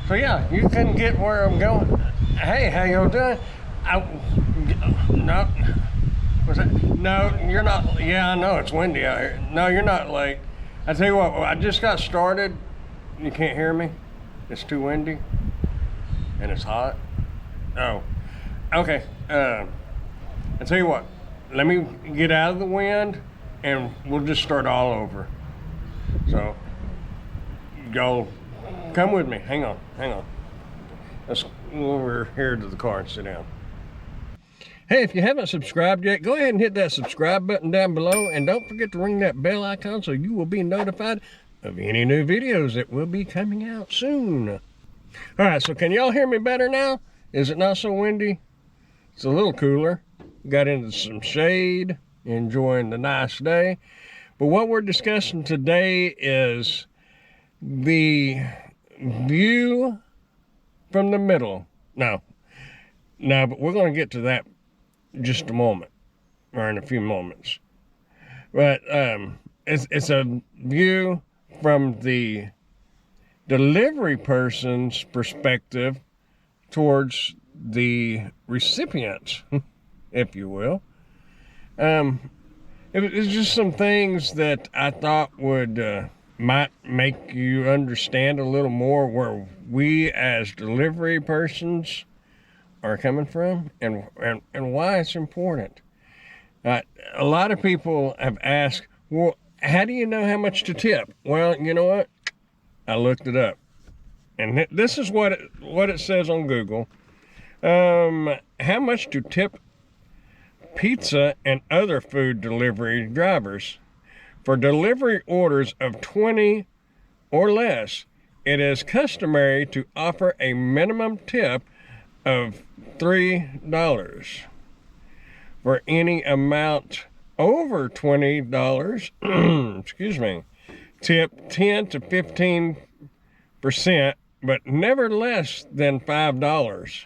So yeah, you couldn't get where I'm going. Hey, how y'all doing? No, was that? No, you're not. Yeah, I know it's windy out here. No, you're not late. I tell you what, I just got started. You can't hear me. It's too windy, and it's hot. Oh, okay. I tell you what. Let me get out of the wind, and we'll just start all over. So, go. Come with me. Hang on. Let's go over here to the car and sit down. Hey, if you haven't subscribed yet, go ahead and hit that subscribe button down below, and don't forget to ring that bell icon so you will be notified of any new videos that will be coming out soon. All right, so can y'all hear me better now? Is it not so windy? It's a little cooler. Got into some shade, enjoying the nice day. But what we're discussing today is the view from the middle. No, but we're going to get to that in just a moment, or in a few moments. But it's a view from the delivery person's perspective towards the recipient, if you will. It's just some things that I thought would might make you understand a little more where we as delivery persons are coming from and why it's important. A lot of people have asked, well, how do you know how much to tip? Well, you know what? I looked it up. And this is what it says on Google. How much to tip pizza and other food delivery drivers? For delivery orders of 20 or less, it is customary to offer a minimum tip of $3. For any amount over $20, excuse me, tip 10 to 15%, but never less than $5.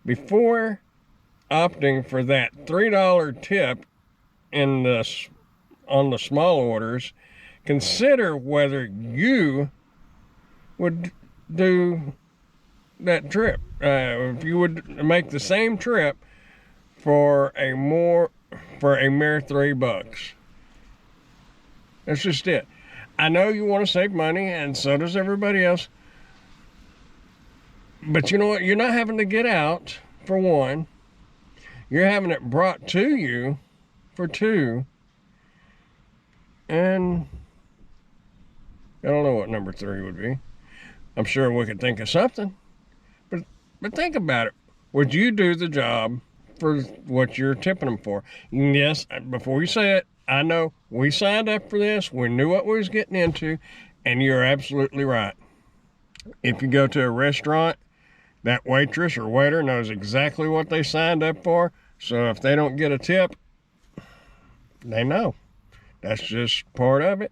Before opting for that $3 tip on the small orders, consider whether you would do that trip. If you would make the same trip for a mere $3. That's just it. I know you want to save money, and so does everybody else. But you know what? You're not having to get out for one. You're having it brought to you for two. And I don't know what number 3 would be. I'm sure we could think of something. But think about it. Would you do the job for what you're tipping them for? And yes, before you say it, I know we signed up for this. We knew what we was getting into. And you're absolutely right. If you go to a restaurant, that waitress or waiter knows exactly what they signed up for. So if they don't get a tip, they know. That's just part of it.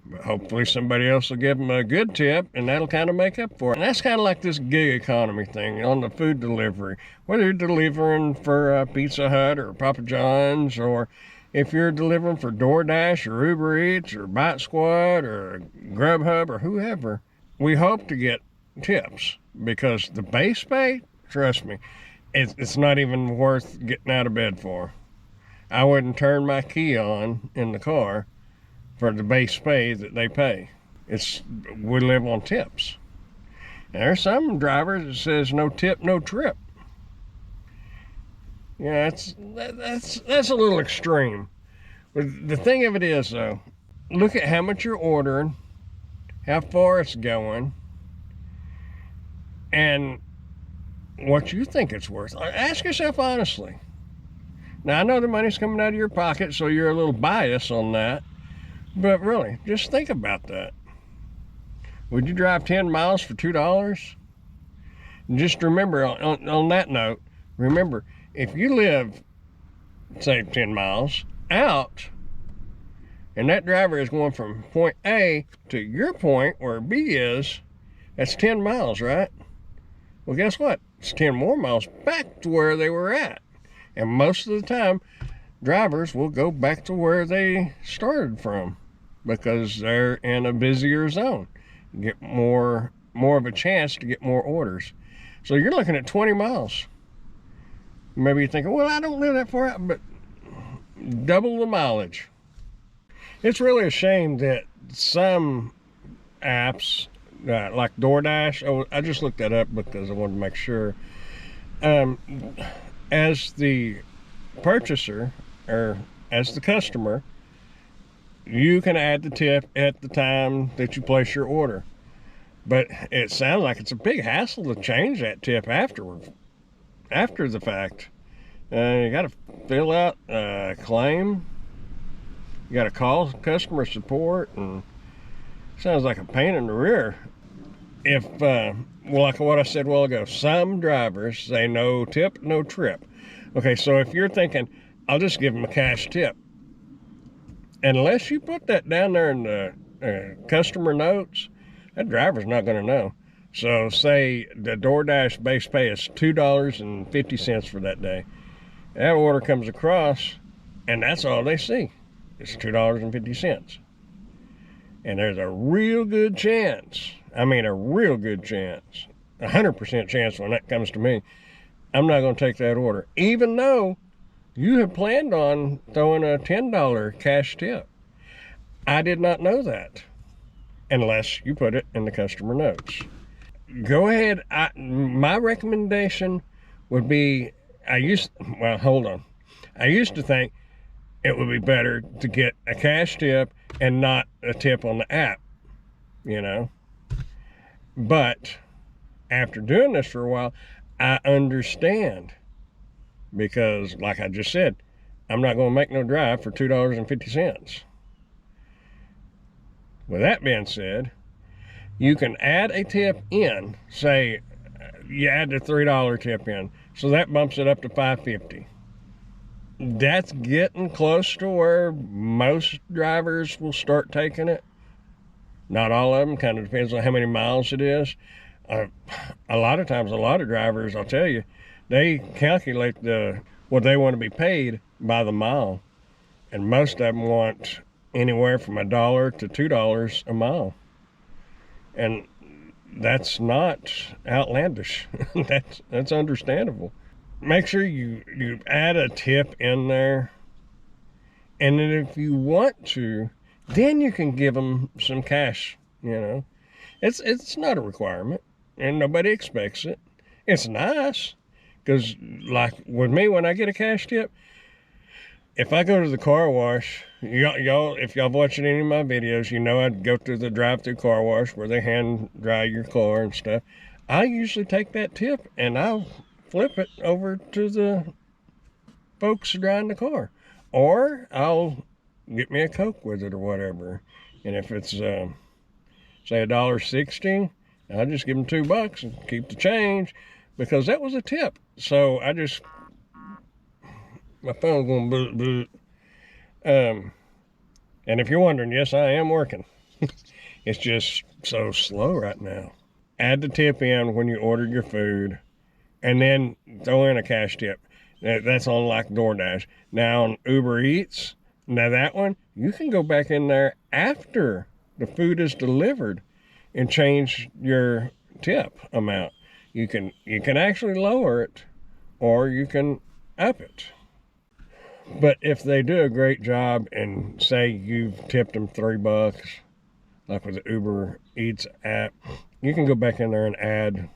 But hopefully somebody else will give them a good tip, and that'll kind of make up for it. And that's kind of like this gig economy thing on the food delivery. Whether you're delivering for Pizza Hut or Papa John's, or if you're delivering for DoorDash or Uber Eats or Bite Squad or Grubhub or whoever, we hope to get tips, because the base pay, trust me, it's not even worth getting out of bed for. I wouldn't turn my key on in the car for the base pay that they pay. We live on tips. And there's some drivers that says no tip, no trip. Yeah, that's a little extreme. But the thing of it is, though, look at how much you're ordering, how far it's going, and what you think it's worth. Ask yourself honestly. Now, I know the money's coming out of your pocket, so you're a little biased on that. But really, just think about that. Would you drive 10 miles for $2? And just remember, on that note, remember, if you live, say, 10 miles out, and that driver is going from point A to your point where B is, that's 10 miles, right? Well, guess what? It's 10 more miles back to where they were at. And most of the time, drivers will go back to where they started from because they're in a busier zone. Get more more of a chance to get more orders. So you're looking at 20 miles. Maybe you're thinking, well, I don't live that far out, but double the mileage. It's really a shame that some apps, like DoorDash, I just looked that up because I wanted to make sure. As the purchaser, or as the customer, you can add the tip at the time that you place your order. But it sounds like it's a big hassle to change that tip after the fact. You got to fill out a claim. You got to call customer support, and it sounds like a pain in the rear. If, well, like what I said a while ago, some drivers say no tip, no trip. Okay, so if you're thinking, I'll just give them a cash tip, unless you put that down there in the customer notes, that driver's not going to know. So say the DoorDash base pay is $2.50 for that day. That order comes across, and that's all they see. It's $2.50. And there's a real good chance, I mean a real good chance, 100% chance when that comes to me, I'm not going to take that order, even though you have planned on throwing a $10 cash tip. I did not know that, unless you put it in the customer notes. Go ahead. My recommendation would be, I used to think it would be better to get a cash tip and not a tip on the app, you know. But after doing this for a while, I understand, because like I just said, I'm not going to make no drive for $2.50. With that being said, you can add a tip in. Say you add the $3 tip in, so that bumps it up to $5.50. That's getting close to where most drivers will start taking it. Not all of them, kind of depends on how many miles it is. A lot of times, a lot of drivers, I'll tell you, they calculate what they want to be paid by the mile. And most of them want anywhere from $1 to $2 a mile. And that's not outlandish. That's understandable. Make sure you add a tip in there. And then if you want to, then you can give them some cash, you know. It's not a requirement, and nobody expects it. It's nice, because like with me, when I get a cash tip, if I go to the car wash, y'all, if y'all watching any of my videos, you know I'd go to the drive-through car wash where they hand dry your car and stuff. I usually take that tip and I'll flip it over to the folks drying the car, or I'll get me a Coke with it or whatever. And if it's say $1.60, I'll just give them $2 and keep the change, because that was a tip. So my phone's going boot boot. And if you're wondering, yes, I am working. It's just so slow right now. Add the tip in when you order your food, and then throw in a cash tip. That's on like DoorDash. Now on Uber Eats, now that one, you can go back in there after the food is delivered and change your tip amount. You can actually lower it, or you can up it. But if they do a great job and say you've tipped them $3, like with the Uber Eats app, you can go back in there and add,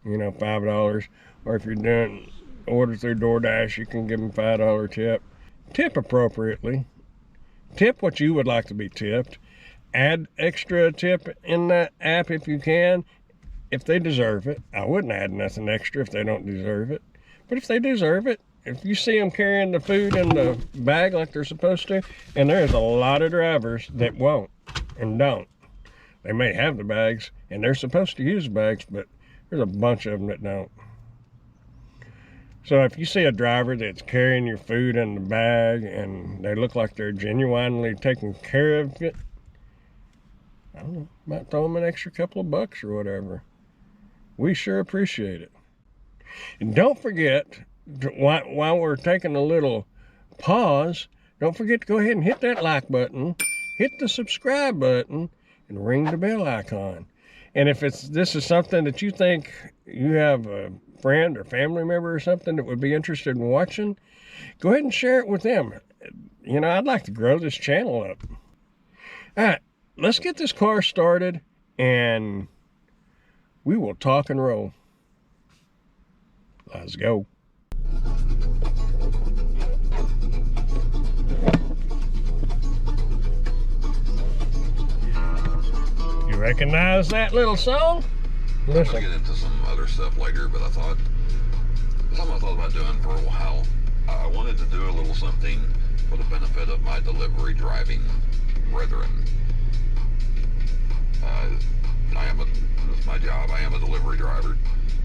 $5. Or if you're doing order through DoorDash, you can give them $5 tip. Tip appropriately. Tip what you would like to be tipped. Add extra tip in that app if you can, if they deserve it. I wouldn't add nothing extra if they don't deserve it. But if they deserve it, if you see them carrying the food in the bag like they're supposed to, and there's a lot of drivers that won't and don't. They may have the bags, and they're supposed to use bags, but there's a bunch of them that don't. So if you see a driver that's carrying your food in the bag and they look like they're genuinely taking care of it, I don't know, might throw them an extra couple of bucks or whatever. We sure appreciate it. And don't forget, while we're taking a little pause, don't forget to go ahead and hit that like button, hit the subscribe button, and ring the bell icon. And if this is something that you think you have a friend or family member or something that would be interested in watching, go ahead and share it with them. You know, I'd like to grow this channel up. All right, let's get this car started and we will talk and roll. Let's go. You recognize that little song? Listen. We'll get into some other stuff later, but something I thought about doing for a while. I wanted to do a little something for the benefit of my delivery driving brethren. It's my job. I am a delivery driver.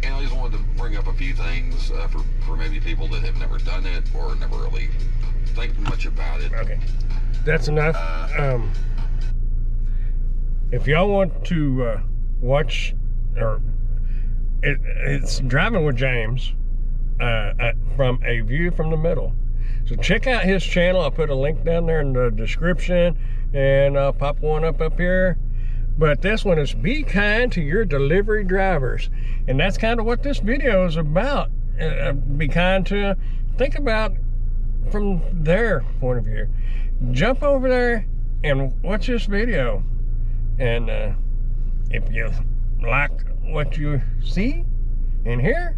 And I just wanted to bring up a few things for maybe people that have never done it or never really think much about it. Okay. That's enough. If y'all want to watch, or it's Driving with James from A View from the Middle. So check out his channel. I'll put a link down there in the description, and I'll pop one up here. But this one is Be Kind to Your Delivery Drivers. And that's kind of what this video is about. Be kind to, think about from their point of view. Jump over there and watch this video. And if you like what you see and hear,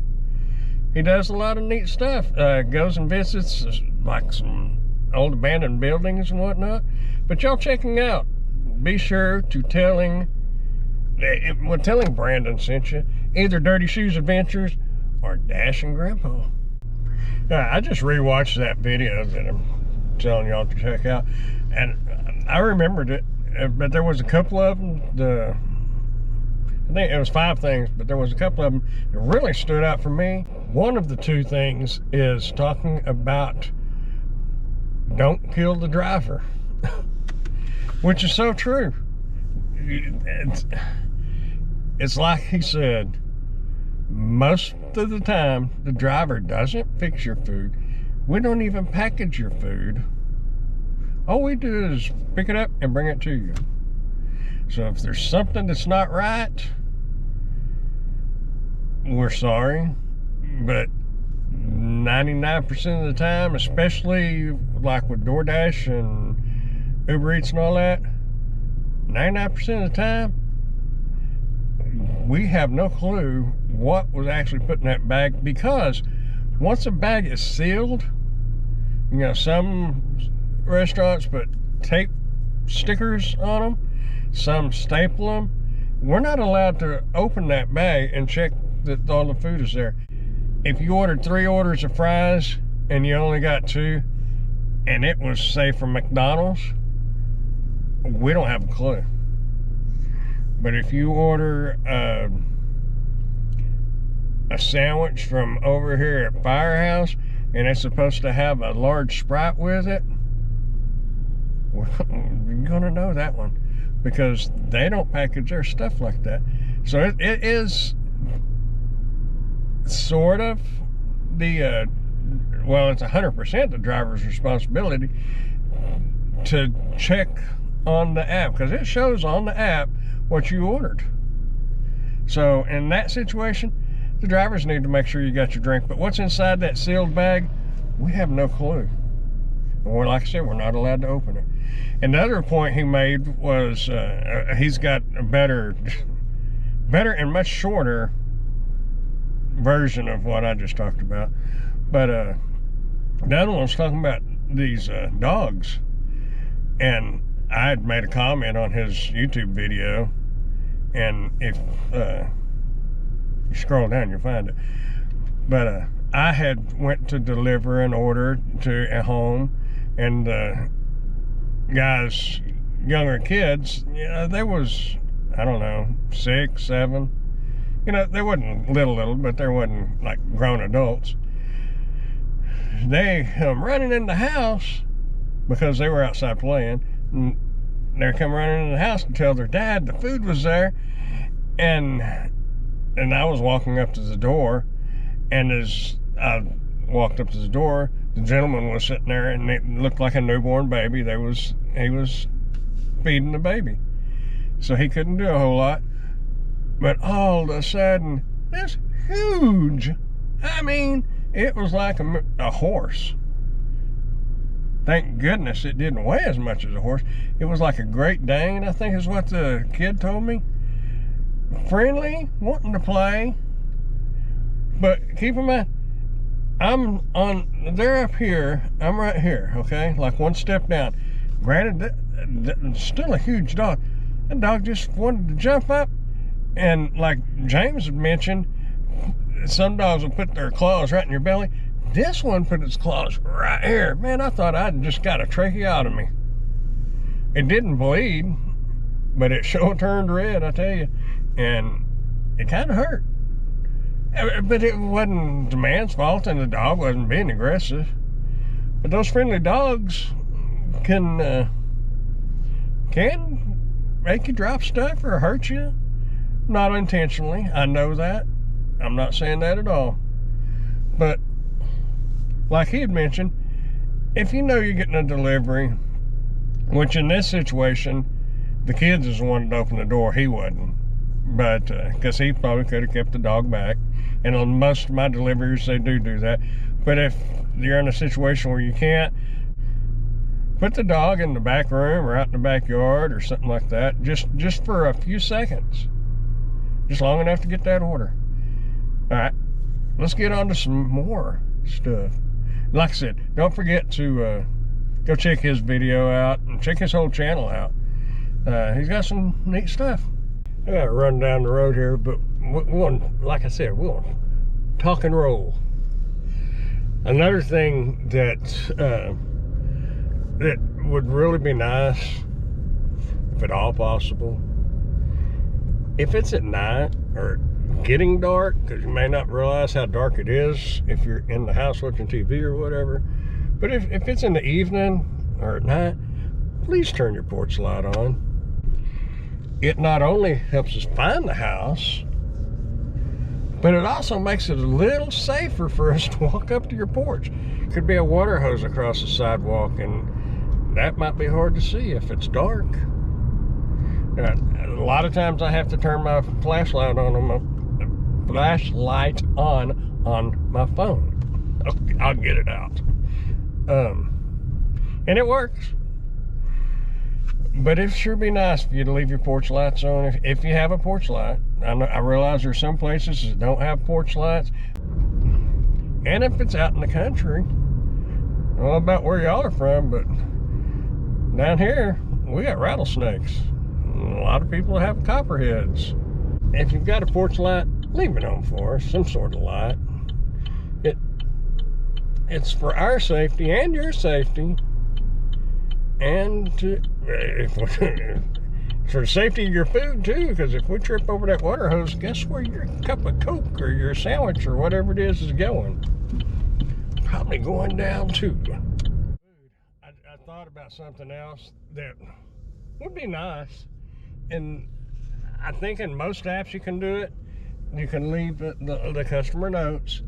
he does a lot of neat stuff. Goes and visits like some old abandoned buildings and whatnot. But y'all checking out. Be sure to telling Brandon sent you, either Dirty Shoes Adventures or Dashing Grandpa. I just rewatched that video that I'm telling y'all to check out, and I remembered it, but there was a couple of them, I think it was 5 things, but there was a couple of them that really stood out for me. One of the 2 things is talking about don't kill the driver. Which is so true. It's like he said, most of the time, the driver doesn't fix your food. We don't even package your food. All we do is pick it up and bring it to you. So if there's something that's not right, we're sorry. But 99% of the time, especially like with DoorDash and Uber Eats and all that, 99% of the time, we have no clue what was actually put in that bag, because once a bag is sealed, you know, some restaurants put tape stickers on them, some staple them. We're not allowed to open that bag and check that all the food is there. If you ordered 3 orders of fries and you only got 2, and it was, say, from McDonald's, we don't have a clue. But if you order a sandwich from over here at Firehouse and it's supposed to have a large Sprite with it, we're gonna know that one, because they don't package their stuff like that. So it is sort of the well, it's 100% the driver's responsibility to check on the app, because it shows on the app what you ordered. So in that situation, the drivers need to make sure you got your drink. But what's inside that sealed bag, we have no clue. And like I said, we're not allowed to open it. And the other point he made was he's got a better and much shorter version of what I just talked about. But the other one was talking about these dogs. And I had made a comment on his YouTube video, and if you scroll down, you'll find it. But I had went to deliver an order to a home, and the guys, younger kids, you know, they was, I don't know, 6, 7. You know, they wasn't little, but they wasn't like grown adults. They come running in the house because they were outside playing. And they come running in the house to tell their dad the food was there, and I was walking up to the door, and as I walked up to the door, the gentleman was sitting there, and it looked like a newborn baby. He was feeding the baby, so he couldn't do a whole lot. But all of a sudden, this huge, I mean, it was like a horse. Thank goodness it didn't weigh as much as a horse. It was like a Great Dane, I think is what the kid told me. Friendly, wanting to play. But keep in mind, they're up here, I'm right here, okay? Like one step down. Granted, still a huge dog. That dog just wanted to jump up. And like James had mentioned, some dogs will put their claws right in your belly. This one put its claws right here. Man, I thought I'd just got a tracheotomy. It didn't bleed, but it sure turned red, I tell you. And it kind of hurt. But it wasn't the man's fault, and the dog wasn't being aggressive. But those friendly dogs can make you drop stuff or hurt you. Not intentionally, I know that. I'm not saying that at all. But like he had mentioned, if you know you're getting a delivery, which in this situation, the kids is the one that opened the door, he wasn't. But, because he probably could have kept the dog back. And on most of my deliveries, they do that. But if you're in a situation where you can't, put the dog in the back room or out in the backyard or something like that, just for a few seconds. Just long enough to get that order. All right, let's get on to some more stuff. Like I said, don't forget to go check his video out and check his whole channel out. He's got some neat stuff. I gotta run down the road here, but like I said, we'll talk and roll. Another thing that that would really be nice, if at all possible, if it's at night or getting dark, because you may not realize how dark it is if you're in the house watching TV or whatever, but if it's in the evening or at night, please turn your porch light on. It not only helps us find the house, but it also makes it a little safer for us to walk up to your porch. Could be a water hose across the sidewalk, and that might be hard to see if it's dark. A lot of times I have to turn my flashlight on my phone. I'll get it out. And it works. But it'd sure be nice for you to leave your porch lights on if you have a porch light. I realize there's some places that don't have porch lights. And if it's out in the country, I don't know about where y'all are from, but down here, we got rattlesnakes. A lot of people have copperheads. If you've got a porch light, leave it on for us, some sort of light. It's for our safety and your safety, and for the safety of your food too, because if we trip over that water hose, guess where your cup of Coke or your sandwich or whatever it is going? Probably going down too. I thought about something else that would be nice, and I think in most apps you can do it. You can leave the customer notes,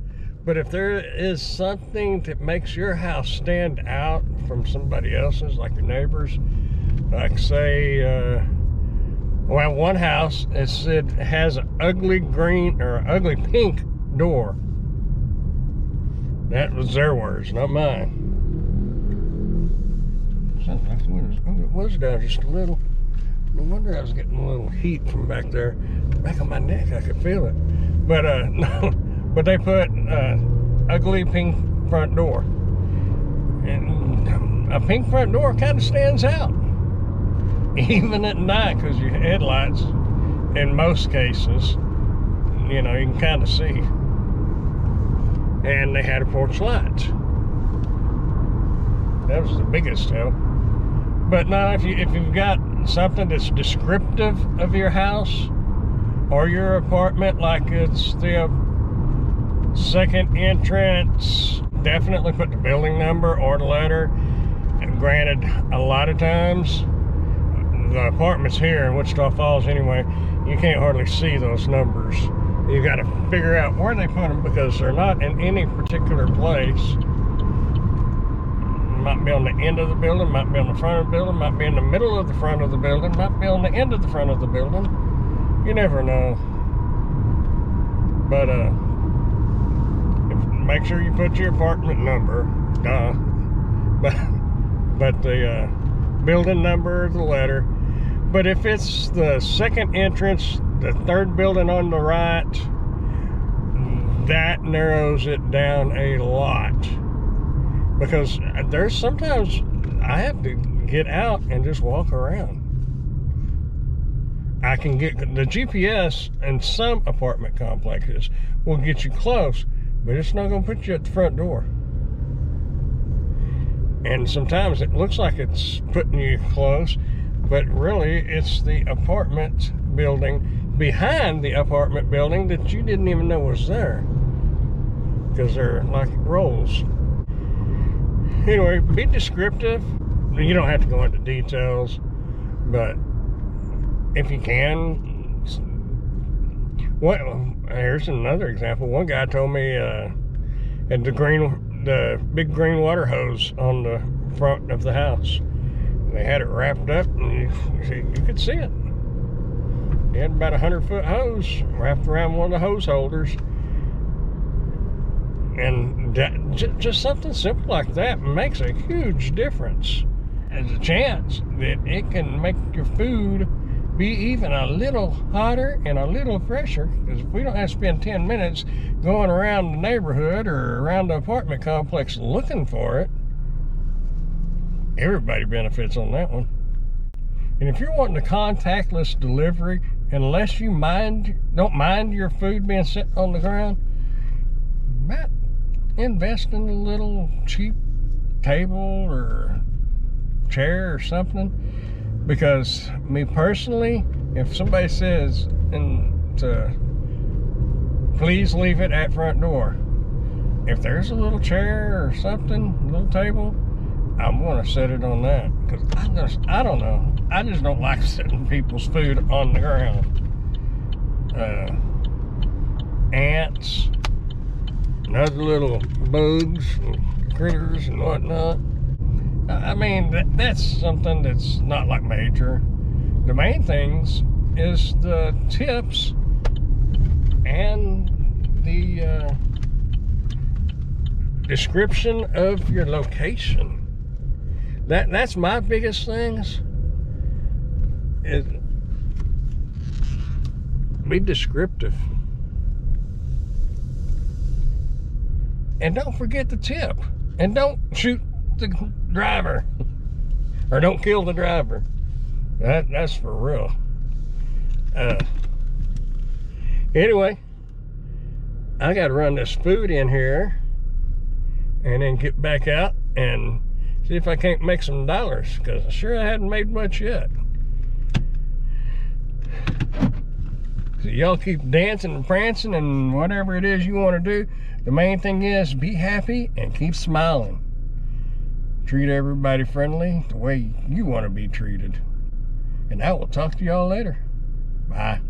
but if there is something that makes your house stand out from somebody else's, like your neighbors, like say, well, one house, it said has an ugly green or ugly pink door. That was their words, not mine. Sounds like it was down just a little. No wonder I was getting a little heat from back there. Back on my neck, I could feel it. But no, but they put ugly pink front door. And a pink front door kind of stands out. Even at night, because your headlights, in most cases, you know, you can kind of see. And they had a porch light. That was the biggest help. But now, if you've got something that's descriptive of your house or your apartment, like it's the second entrance, definitely put the building number or the letter. And granted, a lot of times, the apartments here in Wichita Falls anyway, you can't hardly see those numbers. You got to figure out where they put them, because they're not in any particular place. Might be on the end of the building, might be on the front of the building, might be in the middle of the front of the building, might be on the end of the front of the building. You never know. But make sure you put your apartment number, duh. But the building number, the letter. But if it's the second entrance, the third building on the right, that narrows it down a lot. Because there's sometimes I have to get out and just walk around. I can get the GPS in some apartment complexes will get you close, but it's not going to put you at the front door. And sometimes it looks like it's putting you close, but really it's the apartment building behind the apartment building that you didn't even know was there, because they're like rolls. Anyway, be descriptive. You don't have to go into details, but if you can. Here's another example. One guy told me at the big green water hose on the front of the house, they had it wrapped up and you could see it. He had about 100-foot hose wrapped around one of the hose holders. And just something simple like that makes a huge difference. There's a chance that it can make your food be even a little hotter and a little fresher, because if we don't have to spend 10 minutes going around the neighborhood or around the apartment complex looking for it, everybody benefits on that one. And if you're wanting a contactless delivery, unless you don't mind your food being set on the ground, about invest in a little cheap table or chair or something. Because me personally, if somebody says please leave it at front door, if there's a little chair or something, a little table, I'm gonna set it on that, because I don't know, I just don't like setting people's food on the ground. Ants and other little bugs and critters and whatnot. I mean, that's something that's not like major. The main things is the tips and the description of your location. That's my biggest things. Is be descriptive. And don't forget the tip. And don't shoot the driver, or don't kill the driver. That's for real. Anyway, I gotta run this food in here and then get back out and see if I can't make some dollars, because sure I hadn't made much yet. So y'all keep dancing and prancing and whatever it is you want to do. The main thing is be happy and keep smiling. Treat everybody friendly the way you want to be treated. And I will talk to y'all later. Bye.